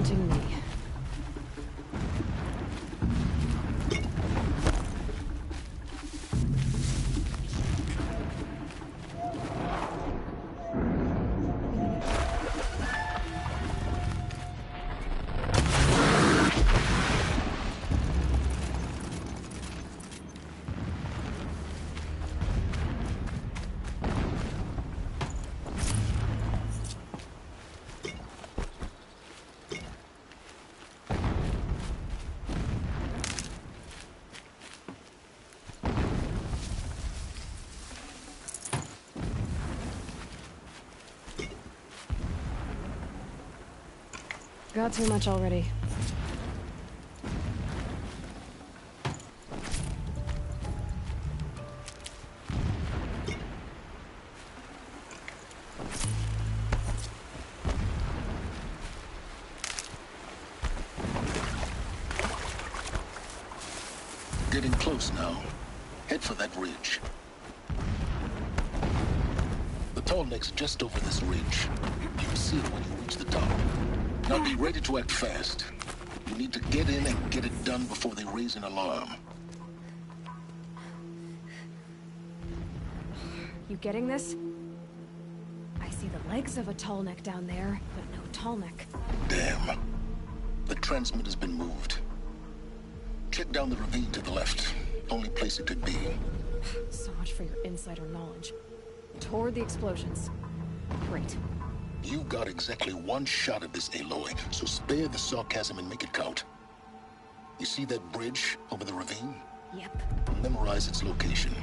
hunting me. Got too much already. Getting close now. Head for that ridge. The tall neck's just over this ridge. You'll see it when you reach the top. Now be ready to act fast. You need to get in and get it done before they raise an alarm. You getting this? I see the legs of a tall neck down there, but no tall neck. Damn. The transmitter's been moved. Check down the ravine to the left. Only place it could be. So much for your insider knowledge. Toward the explosions. Great. You've got exactly one shot at this, Aloy, so spare the sarcasm and make it count. You see that bridge over the ravine? Yep. Memorize its location.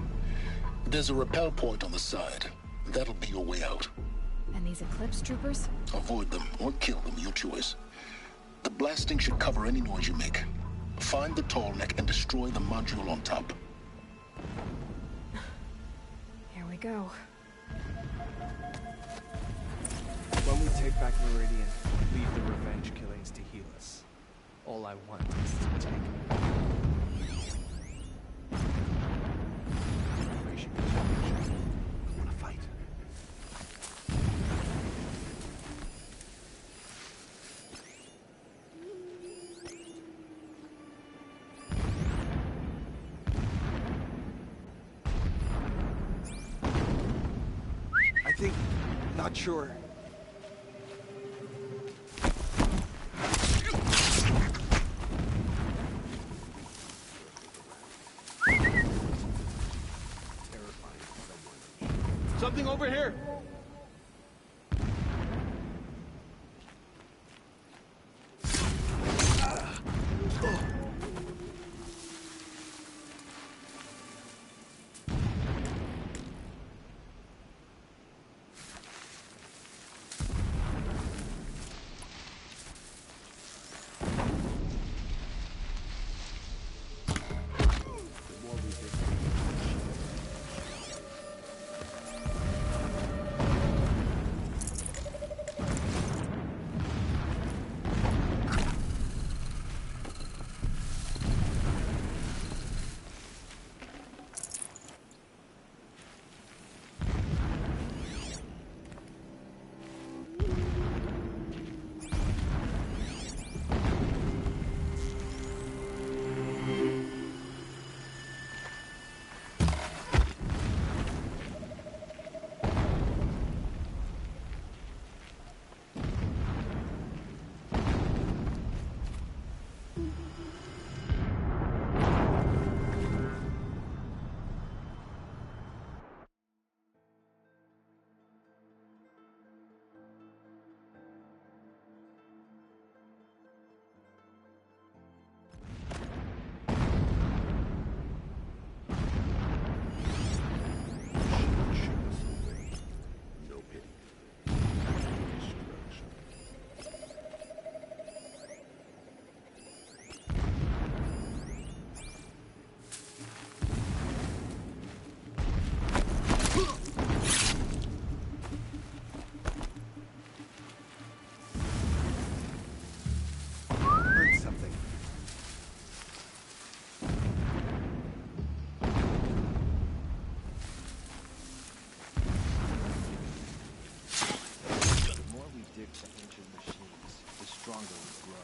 There's a rappel point on the side. That'll be your way out. And these Eclipse troopers? Avoid them or kill them, your choice. The blasting should cover any noise you make. Find the tall neck and destroy the module on top. Here we go. When we take back Meridian, leave the revenge killings to heal us. All I want is to take it. I want to fight. I think, not sure. Something over here! bro.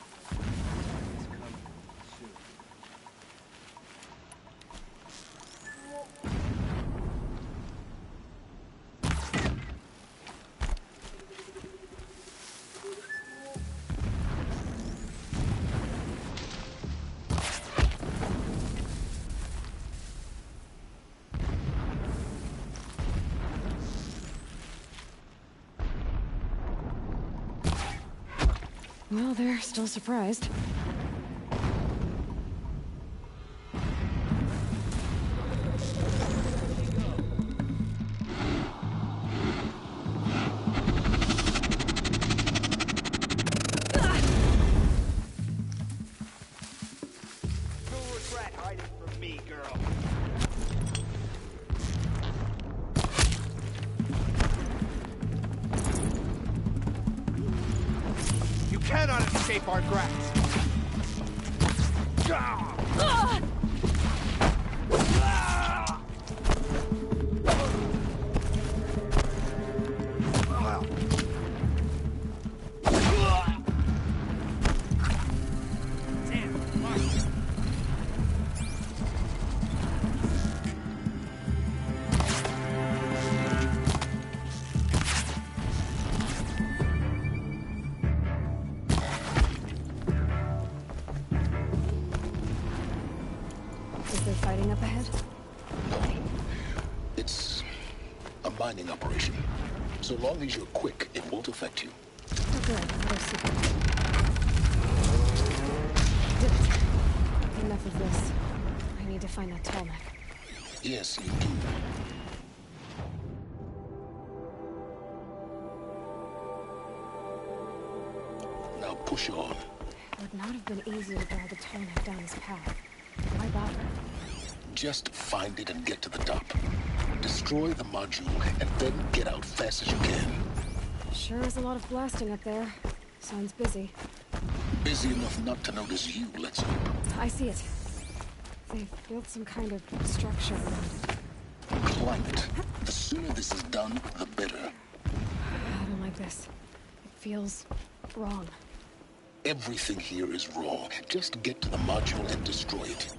It's coming soon. Well, they're still surprised. You'll regret hiding from me, girl. You cannot escape our grasp. Is there fighting up ahead? No. It's a mining operation. So long as you're quick, it won't affect you. Oh, good. Another secret. Did it. Enough of this. I need to find that tall neck. Yes, you do. Now push on. It would not have been easy to drag the tall neck down this path. Why bother? Just find it and get to the top. Destroy the module and then get out fast as you can. Sure is a lot of blasting up there. Sounds busy. Busy enough not to notice you, let's hope. I see it. They've built some kind of structure around it. Climb it. The sooner this is done, the better. I don't like this. It feels wrong. Everything here is wrong. Just get to the module and destroy it.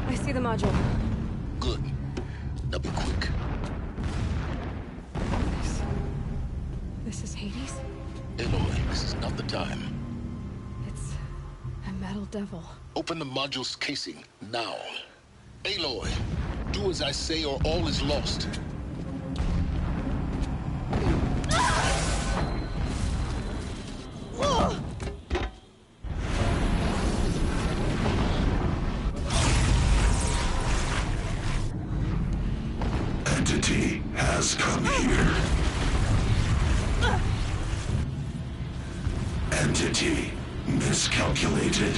I see the module. Good. Now be quick. This is Hades? Aloy, this is not the time. It's a metal devil. Open the module's casing, now. Aloy, do as I say or all is lost. Entity has come here. Entity miscalculated.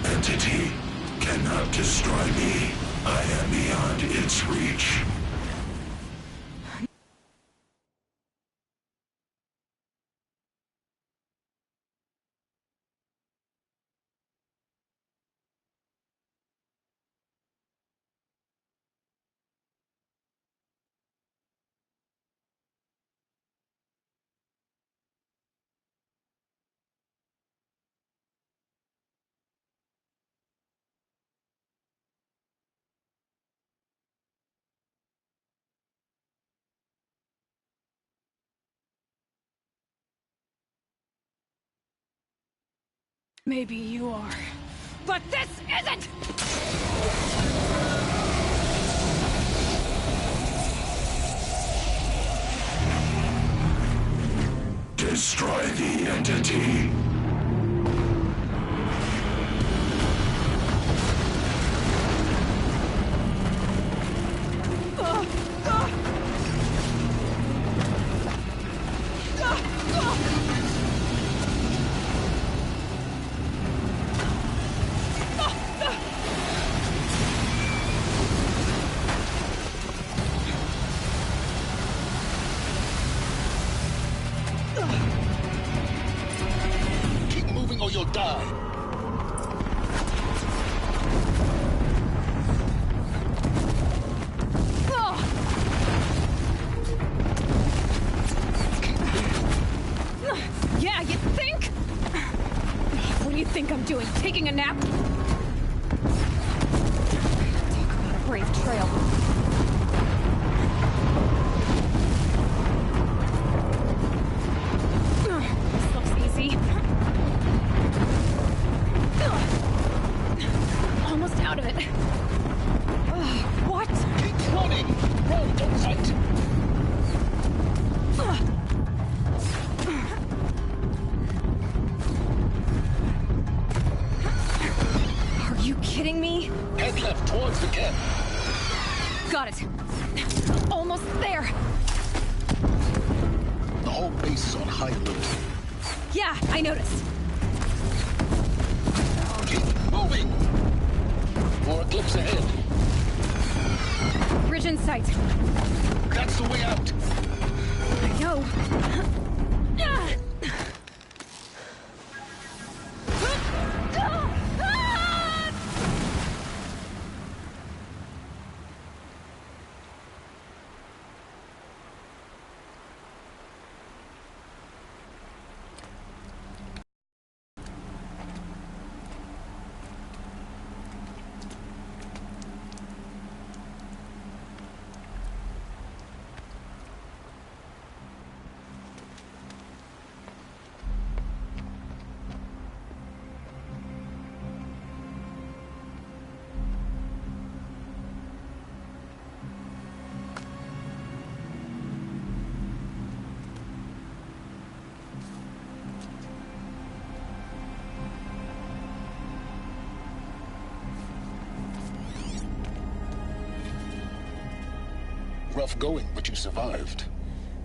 Entity cannot destroy me. I am beyond its reach. Maybe you are. But this isn't! Destroy the entity. Don't fight. Are you kidding me? Head left towards the camp. Got it. Almost there. The whole base is on high alert. Yeah, I noticed. Keep moving! More eclipse ahead. Bridge in sight. That's the way out. I know. Rough going, but you survived.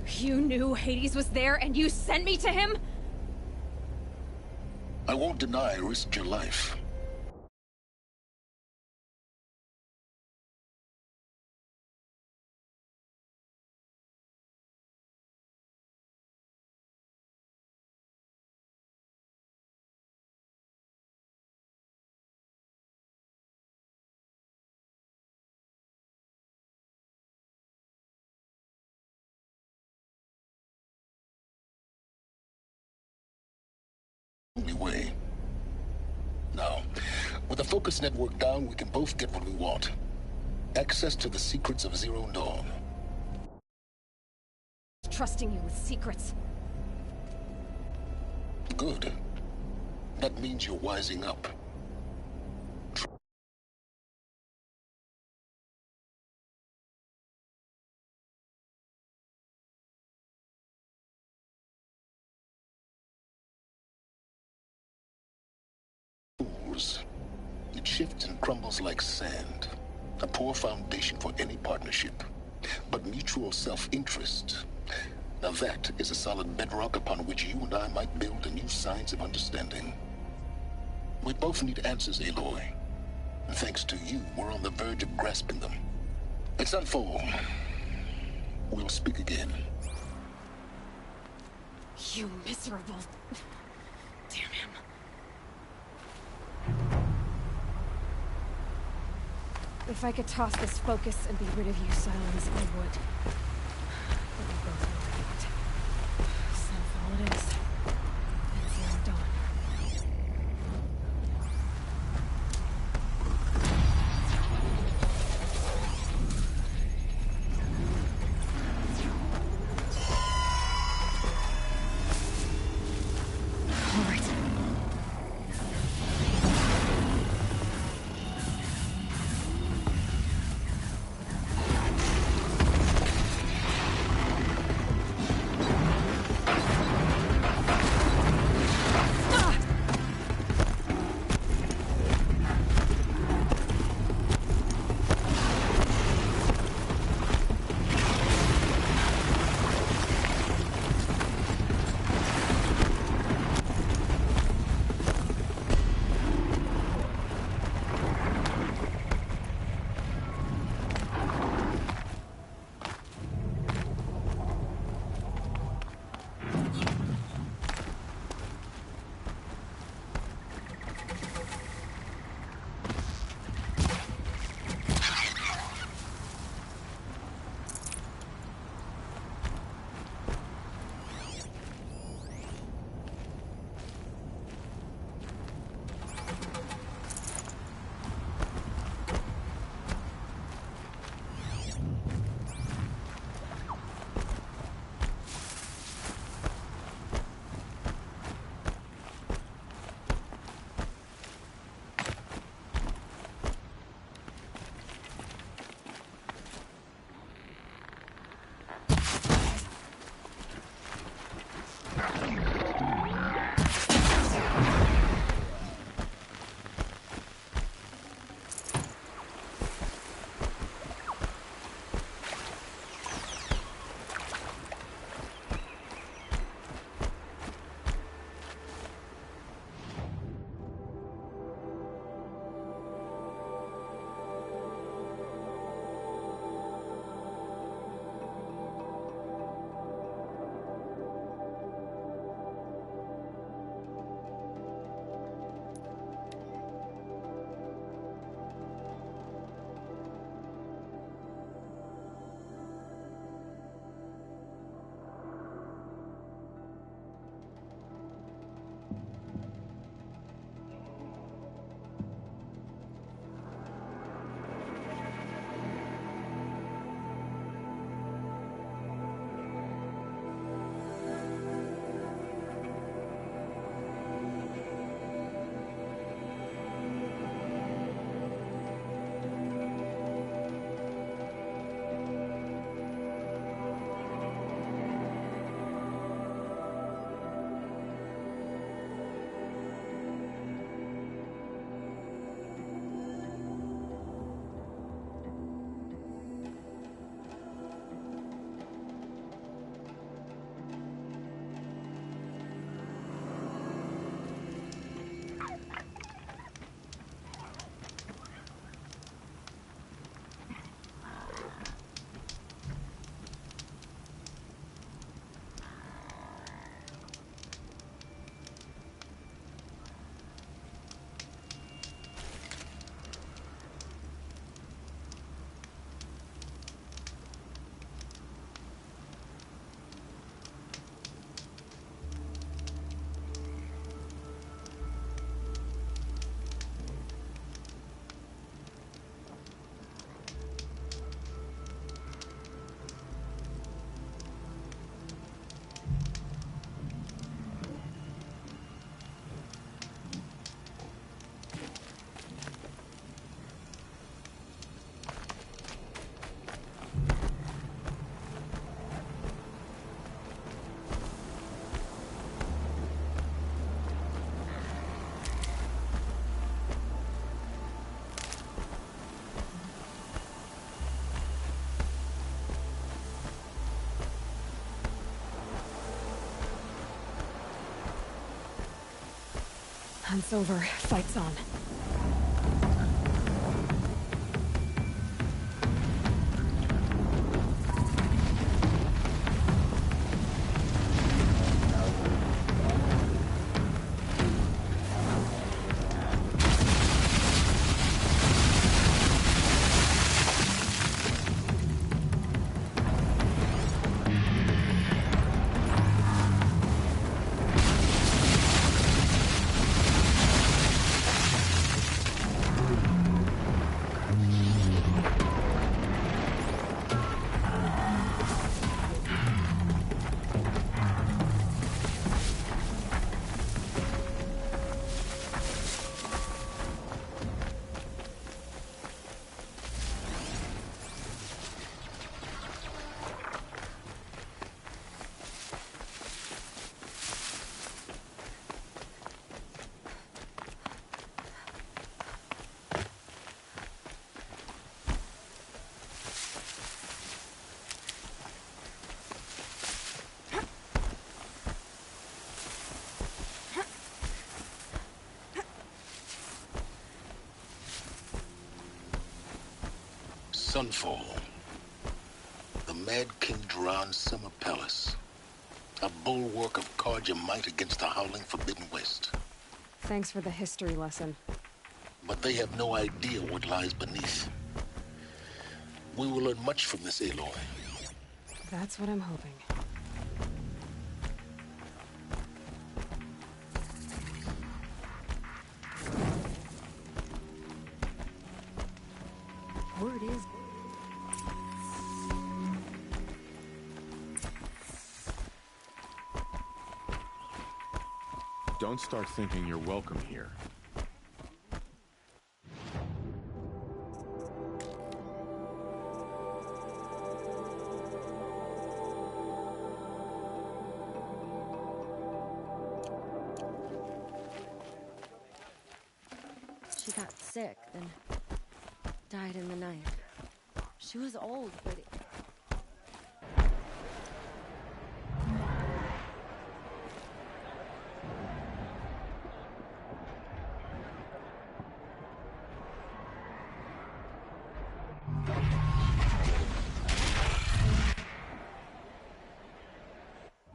You knew Hades was there and you sent me to him? I won't deny I risked your life. Only way. Now, with the focus network down, we can both get what we want. Access to the secrets of Zero Dawn. Trusting you with secrets. Good. That means you're wising up. It shifts and crumbles like sand. A poor foundation for any partnership. But mutual self-interest. Now that is a solid bedrock upon which you and I might build a new science of understanding. We both need answers, Aloy. And thanks to you, we're on the verge of grasping them. It's unfold. We'll speak again. You miserable... Damn him. If I could toss this focus and be rid of you, Silence, I would. But we both know I can't. So all it is. It's Zero Dawn. All right. Hunt's over. Fight's on. Sunfall. The Mad King Duran's summer palace. A bulwark of Carja might against the howling Forbidden West. Thanks for the history lesson. But they have no idea what lies beneath. We will learn much from this, Aloy. That's what I'm hoping. Word is... Don't start thinking you're welcome here. She got sick, then died in the night. She was old, but...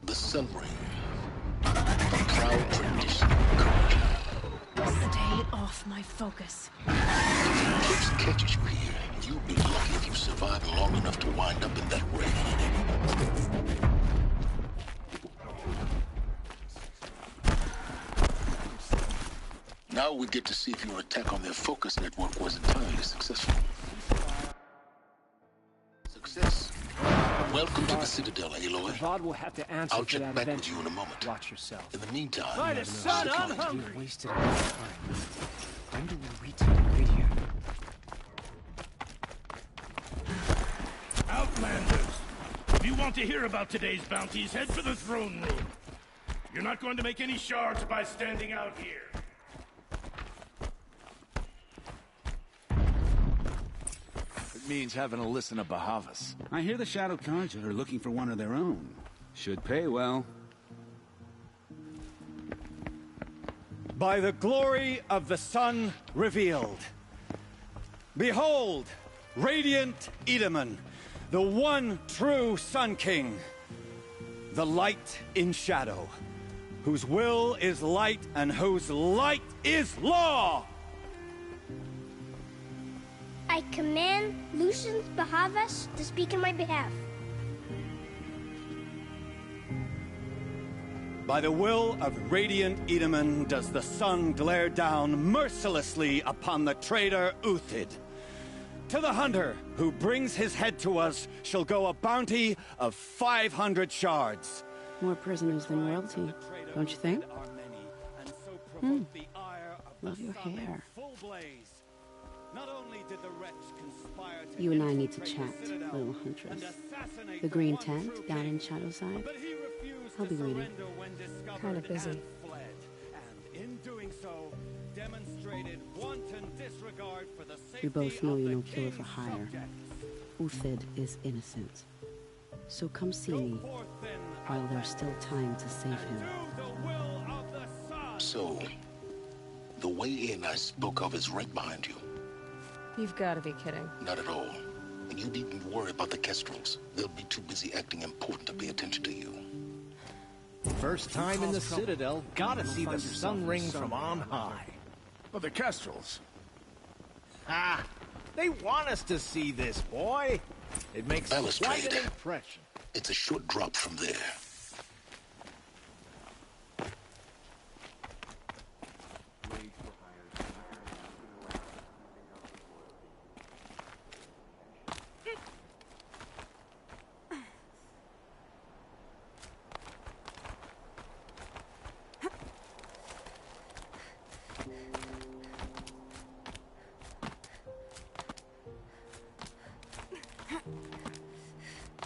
The Sun Ring. A proud tradition of Carja. Stay off my focus. If Eclipse catches you here, you'll be lucky if you survive long enough to wind up in that ring. Now we get to see if your attack on their focus network was entirely successful. Success. Welcome to the Citadel, Aloy. Vaughn will have to answer I'll for check that back with eventually. you in a moment. Watch yourself. In the meantime, By the sun, stick I'm on it. hungry. We wasted enough time. When do we retake Meridian? Outlanders! If you want to hear about today's bounties, head for the throne room. You're not going to make any shards by standing out here. It means having to listen to Bahavas. I hear the Shadow Carja are looking for one of their own. Should pay well. By the glory of the sun revealed. Behold, radiant Edaman, the one true Sun King. The light in shadow, whose will is light and whose light is law! I command Lucius Bahavas to speak in my behalf. By the will of radiant Edaman does the sun glare down mercilessly upon the traitor Uthid. To the hunter who brings his head to us shall go a bounty of 500 shards. More prisoners than royalty, don't you think? Love your hair. You and I need to chat, little huntress. The green tent down in Shadowside. I'll be waiting. Kind of busy. We both know you're no killer for hire. Uthid is innocent. So come see me while there's still time to save him. So, The way in I spoke of is right behind you. You've got to be kidding. Not at all. And you needn't worry about the Kestrels. They'll be too busy acting important to pay attention to you. First time in the Citadel, gotta see the sun ring from on high. But the Kestrels. Ah, they want us to see this, boy. It makes quite an impression. It's a short drop from there.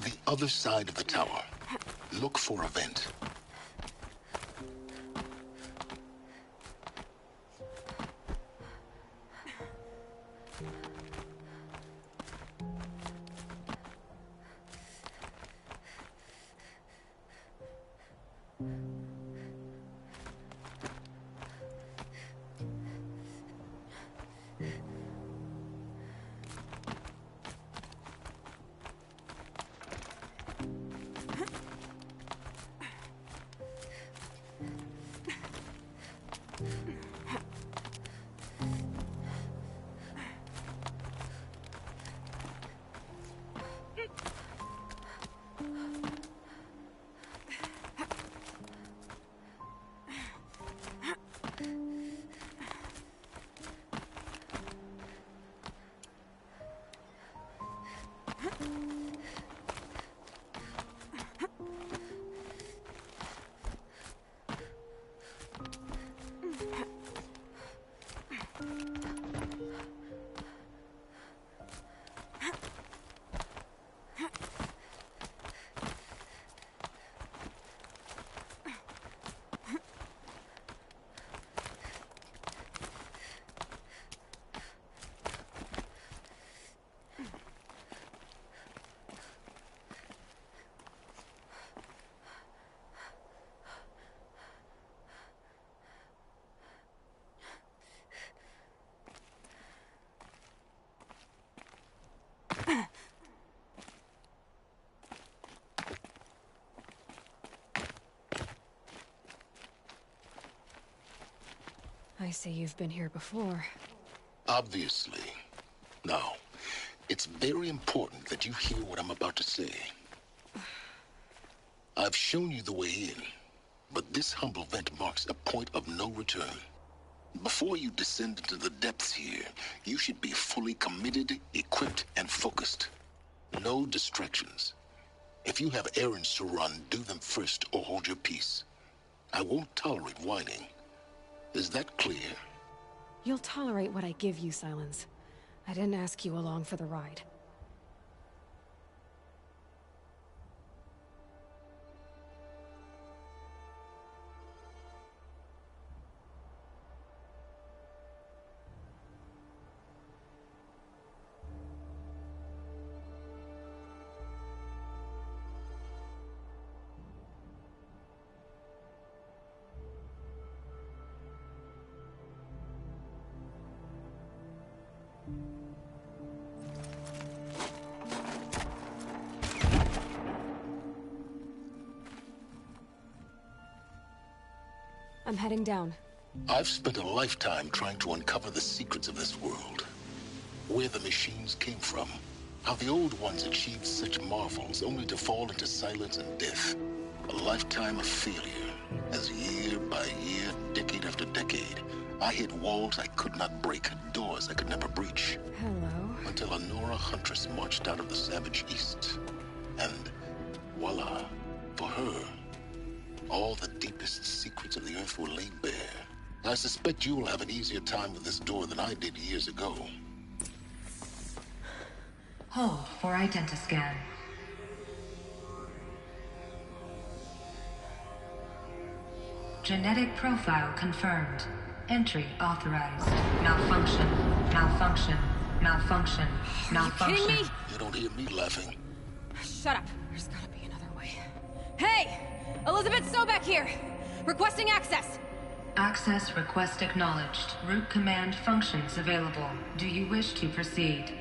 The other side of the tower. Look for a vent. I see you've been here before. Obviously. Now, it's very important that you hear what I'm about to say. I've shown you the way in, but this humble vent marks a point of no return. Before you descend into the depths here, you should be fully committed, equipped, and focused. No distractions. If you have errands to run, do them first or hold your peace. I won't tolerate whining. Is that clear? You'll tolerate what I give you, Silence. I didn't ask you along for the ride. I'm heading down. I've spent a lifetime trying to uncover the secrets of this world. Where the machines came from. How the old ones achieved such marvels only to fall into silence and death. A lifetime of failure. As year by year, decade after decade, I hit walls I could not break, doors I could never breach. Hello. Until a Nora huntress marched out of the savage east. And voila, for her, all the deepest secrets of the Earth were laid bare. I suspect you will have an easier time with this door than I did years ago. Hold for identiscan. Genetic profile confirmed. Entry authorized. Malfunction. Malfunction. Malfunction. Malfunction. Are you kidding me? You don't hear me laughing. Shut up. There's gotta be another way. Hey! Elizabeth Sobek here! Requesting access! Access request acknowledged. Root command functions available. Do you wish to proceed?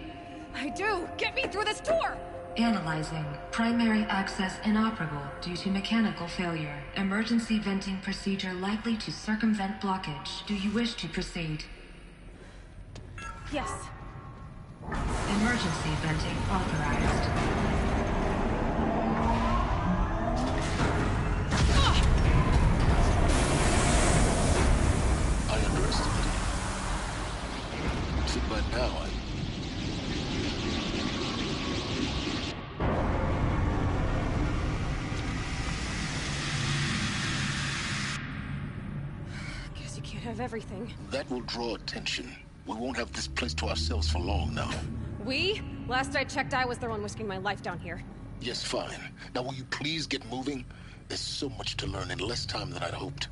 I do! Get me through this door! Analyzing. Primary access inoperable due to mechanical failure. Emergency venting procedure likely to circumvent blockage. Do you wish to proceed? Yes. Emergency venting authorized. I underestimated. So by now Guess you can't have everything. that will draw attention. We won't have this place to ourselves for long now. We? Last I checked, I was the one risking my life down here. Yes, fine. Now will you please get moving? There's so much to learn in less time than I'd hoped.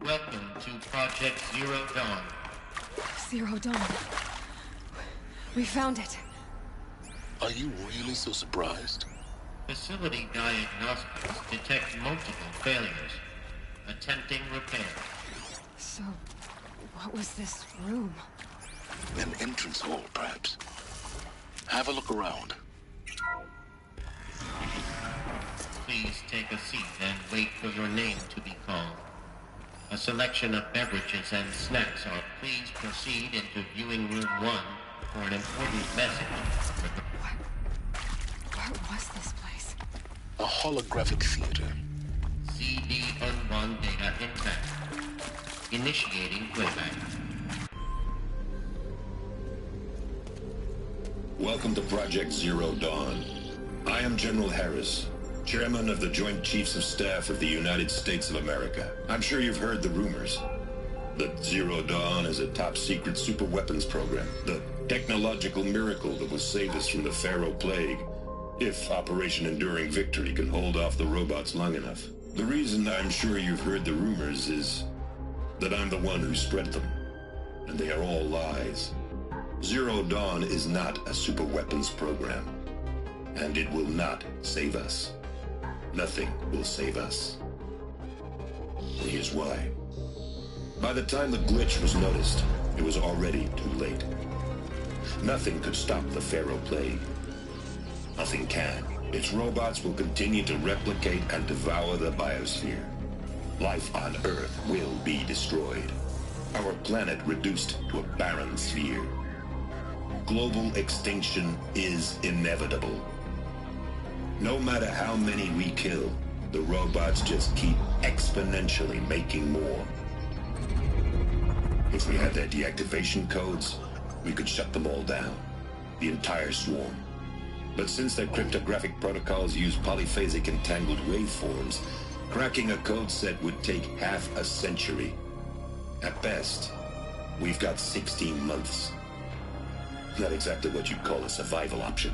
Welcome to Project Zero Dawn. Zero Dawn. We found it. Are you really so surprised? Facility diagnostics detect multiple failures. Attempting repair. So, what was this room? An entrance hall, perhaps. Have a look around. Please take a seat and wait for your name to be called. A selection of beverages and snacks are. Please proceed into viewing room 1 for an important message. What was this place? A holographic theater. CDN1 data intact. Initiating playback. Welcome to Project Zero Dawn. I am General Harris, Chairman of the Joint Chiefs of Staff of the United States of America. I'm sure you've heard the rumors. That Zero Dawn is a top-secret super-weapons program. The technological miracle that will save us from the Pharaoh Plague, if Operation Enduring Victory can hold off the robots long enough. The reason I'm sure you've heard the rumors is that I'm the one who spread them, and they are all lies. Zero Dawn is not a super-weapons program, and it will not save us. Nothing will save us. Here's why. By the time the glitch was noticed, it was already too late. Nothing could stop the Pharaoh Plague. Nothing can. Its robots will continue to replicate and devour the biosphere. Life on Earth will be destroyed. Our planet reduced to a barren sphere. Global extinction is inevitable. No matter how many we kill, the robots just keep exponentially making more. If we had their deactivation codes, we could shut them all down. The entire swarm. But since their cryptographic protocols use polyphasic entangled waveforms, cracking a code set would take half a century. At best, we've got 16 months. Not exactly what you'd call a survival option.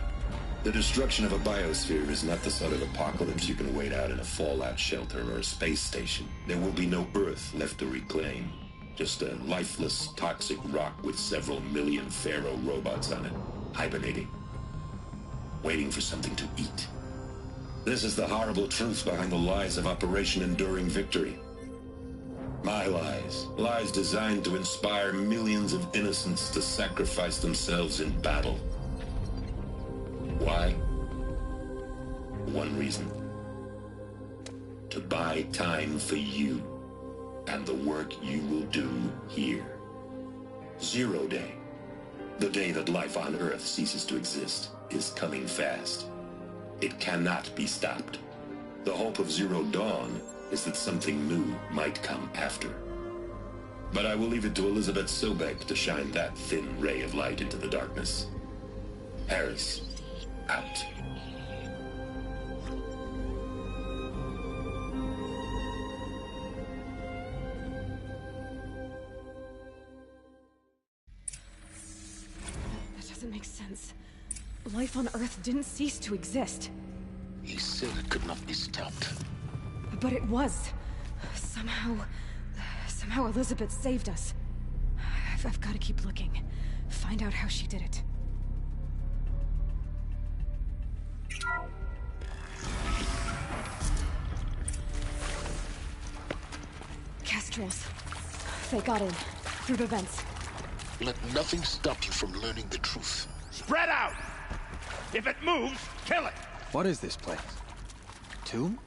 The destruction of a biosphere is not the sort of apocalypse you can wait out in a fallout shelter or a space station. There will be no Earth left to reclaim. Just a lifeless, toxic rock with several million Pharaoh robots on it, hibernating, waiting for something to eat. This is the horrible truth behind the lies of Operation Enduring Victory. My lies. Lies designed to inspire millions of innocents to sacrifice themselves in battle. Why? One reason. To buy time for you and the work you will do here. Zero Day, the day that life on Earth ceases to exist, is coming fast. It cannot be stopped. The hope of Zero Dawn is that something new might come after. But I will leave it to Elizabeth Sobek to shine that thin ray of light into the darkness. Harris, out. That doesn't make sense. Life on Earth didn't cease to exist. He said it could not be stopped. But it was. Somehow Elizabeth saved us. I've got to keep looking. Find out how she did it. extraterrestrials. They got in, through the vents. Let nothing stop you from learning the truth. Spread out! If it moves, kill it! What is this place? Tomb?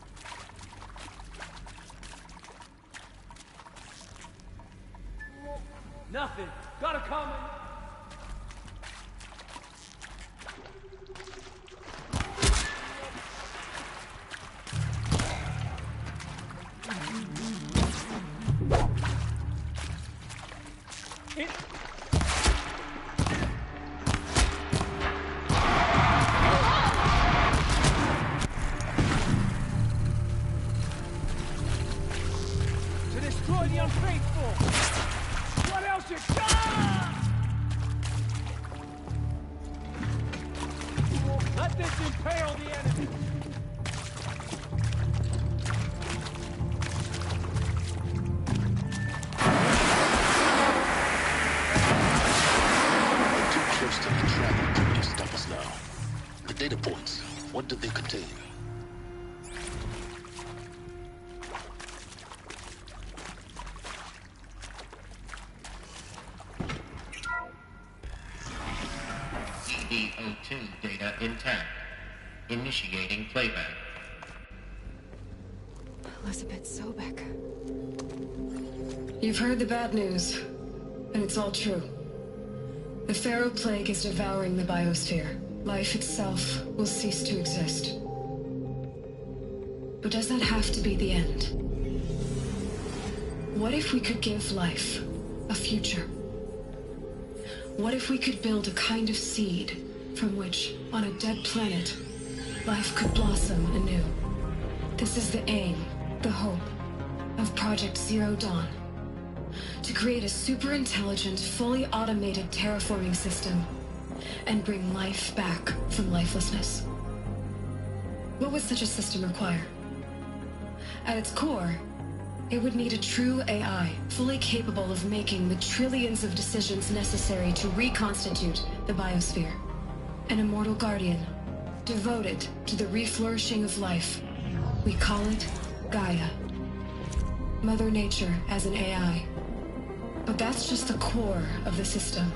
Nothing. Got a comment. To destroy the unfaithful! What else you got? Let this impale the enemy! We're too close to the trap to stop us now. The data points, what did they contain? EDO2 data intact. Initiating playback. Elizabeth Sobek. You've heard the bad news, and it's all true. The Pharaoh Plague is devouring the biosphere. Life itself will cease to exist. But does that have to be the end? What if we could give life a future? What if we could build a kind of seed from which, on a dead planet, life could blossom anew? This is the aim, the hope, of Project Zero Dawn. To create a super-intelligent, fully automated terraforming system and bring life back from lifelessness. What would such a system require? At its core, it would need a true AI, fully capable of making the trillions of decisions necessary to reconstitute the biosphere. An immortal guardian, devoted to the reflourishing of life. We call it Gaia. Mother Nature as an AI. But that's just the core of the system.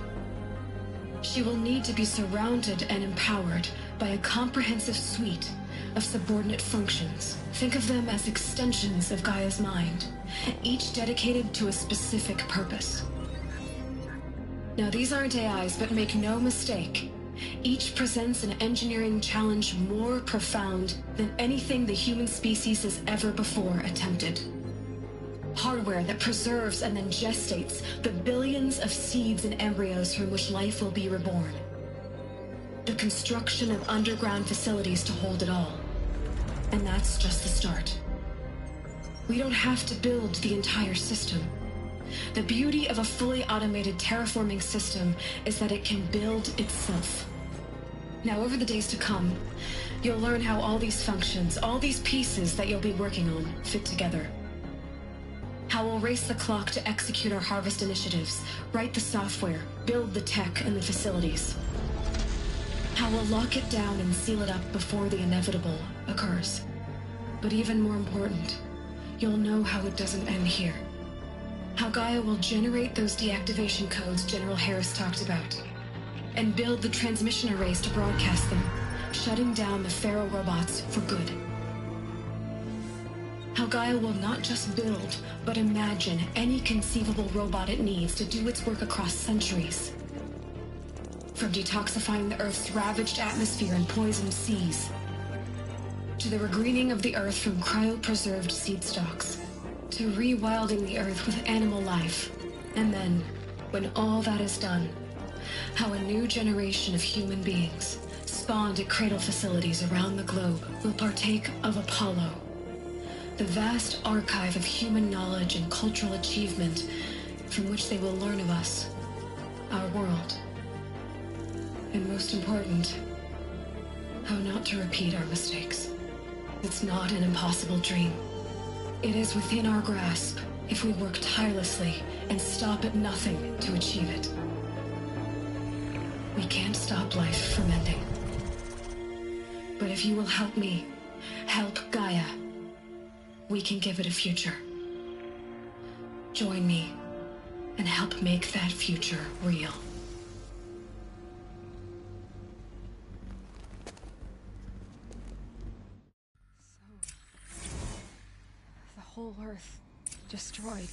She will need to be surrounded and empowered by a comprehensive suite of subordinate functions. Think of them as extensions of Gaia's mind, each dedicated to a specific purpose. Now, these aren't AIs, but make no mistake, each presents an engineering challenge more profound than anything the human species has ever before attempted. Hardware that preserves and then gestates the billions of seeds and embryos from which life will be reborn. The construction of underground facilities to hold it all. And that's just the start. We don't have to build the entire system. The beauty of a fully automated terraforming system is that it can build itself. Now, over the days to come, you'll learn how all these functions, all these pieces that you'll be working on, fit together. How we'll race the clock to execute our harvest initiatives, write the software, build the tech and the facilities. How we'll lock it down and seal it up before the inevitable occurs. But even more important, you'll know how it doesn't end here. How Gaia will generate those deactivation codes General Harris talked about, and build the transmission arrays to broadcast them, shutting down the Pharaoh robots for good. How Gaia will not just build, but imagine any conceivable robot it needs to do its work across centuries. From detoxifying the Earth's ravaged atmosphere and poisoned seas, to the regreening of the Earth from cryopreserved seed stalks, to rewilding the Earth with animal life. And then, when all that is done, how a new generation of human beings, spawned at cradle facilities around the globe, will partake of Apollo, the vast archive of human knowledge and cultural achievement from which they will learn of us, our world. And most important, how not to repeat our mistakes. It's not an impossible dream. It is within our grasp if we work tirelessly and stop at nothing to achieve it. We can't stop life from ending. But if you will help me, help Gaia, we can give it a future. Join me and help make that future real. The whole Earth destroyed,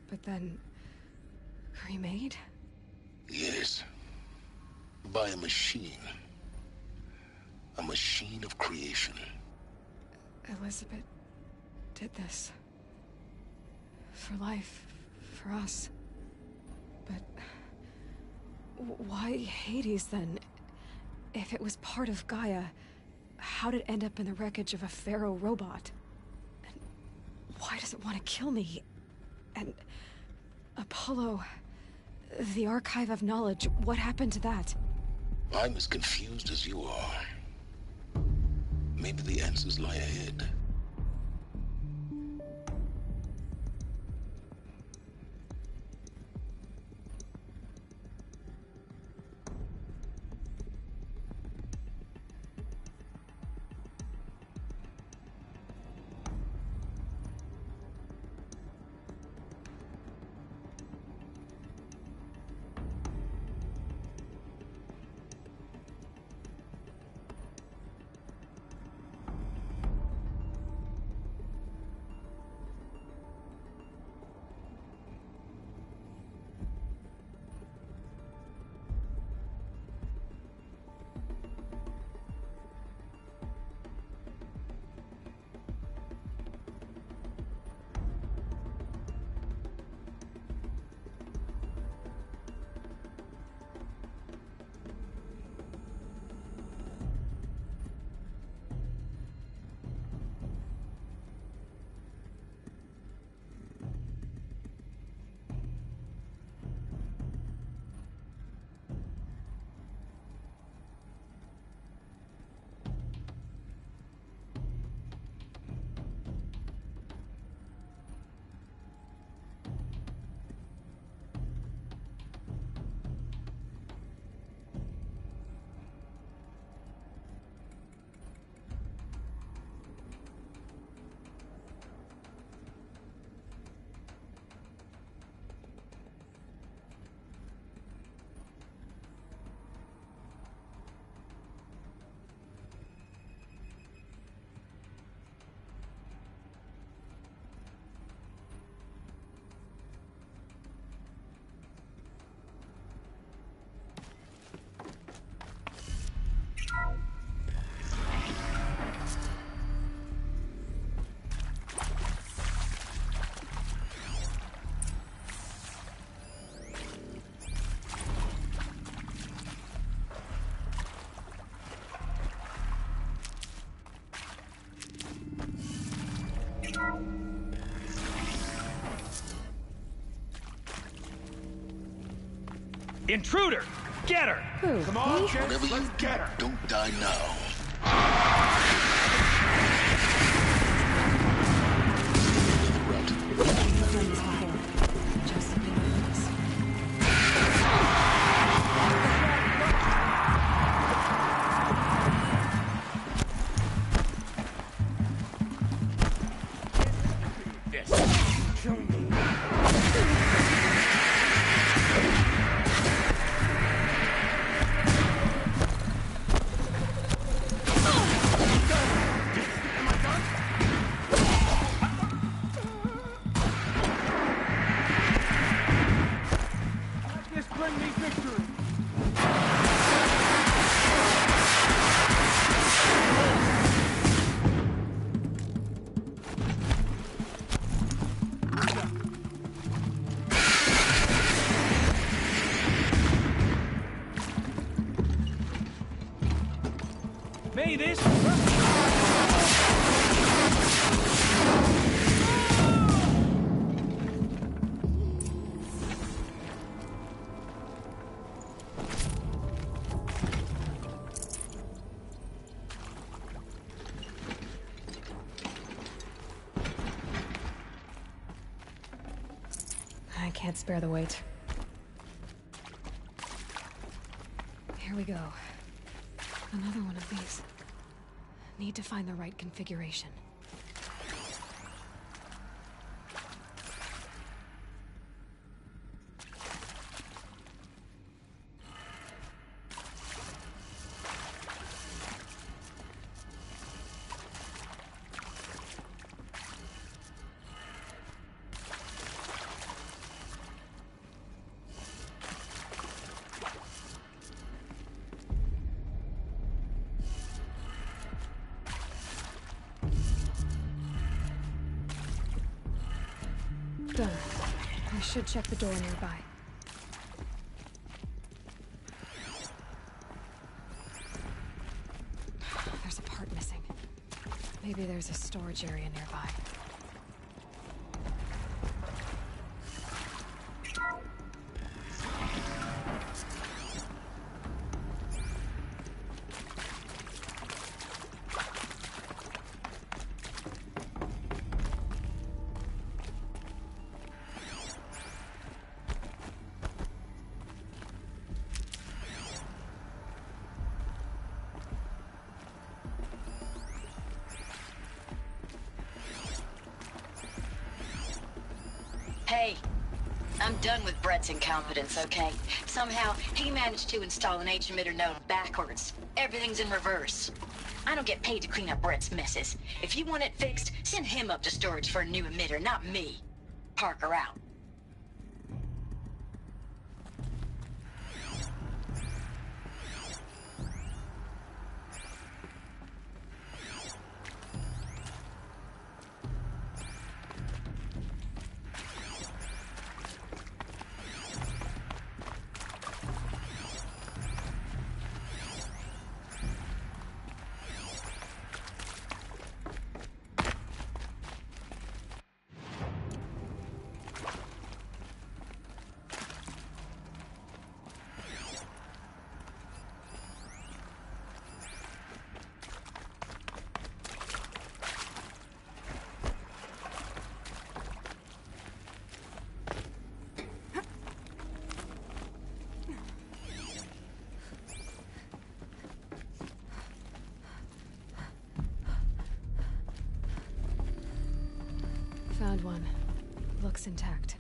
but then remade? Yes. By a machine. A machine of creation. Elizabeth did this. For life. For us. But why Hades then? If it was part of Gaia, how did it end up in the wreckage of a Pharaoh robot? And why does it want to kill me? And Apollo, the Archive of Knowledge, what happened to that? I'm as confused as you are. Maybe the answers lie ahead. Intruder! Get her! Who? Come on, Whatever kids, you let's do, get her! don't die now. May this... I can't spare the weight. Here we go. Another one of these. Need to find the right configuration. Done. I should check the door nearby. There's a part missing. Maybe there's a storage area nearby. Hey, I'm done with Brett's incompetence, okay? Somehow, he managed to install an H-emitter node backwards. Everything's in reverse. I don't get paid to clean up Brett's messes. If you want it fixed, send him up to storage for a new emitter, not me. Parker out. Found one. Looks intact.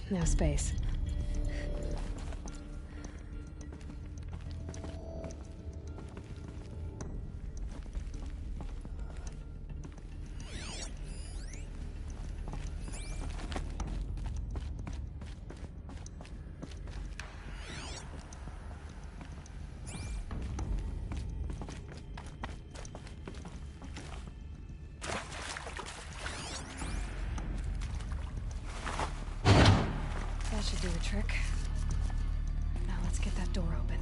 No space. That should do the trick. Now let's get that door open.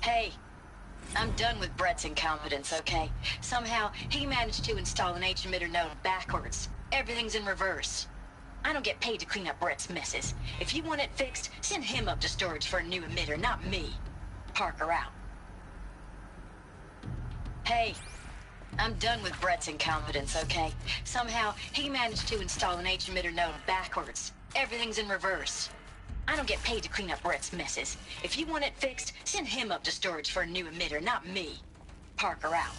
Hey, I'm done with Brett's incompetence, okay? Somehow, he managed to install an H-emitter node backwards. Everything's in reverse. I don't get paid to clean up Brett's messes. If you want it fixed, send him up to storage for a new emitter, not me. Parker out. Hey, I'm done with Brett's incompetence, okay? Somehow, he managed to install an H-emitter node backwards. Everything's in reverse. I don't get paid to clean up Brett's messes. If you want it fixed, send him up to storage for a new emitter, not me. Parker out.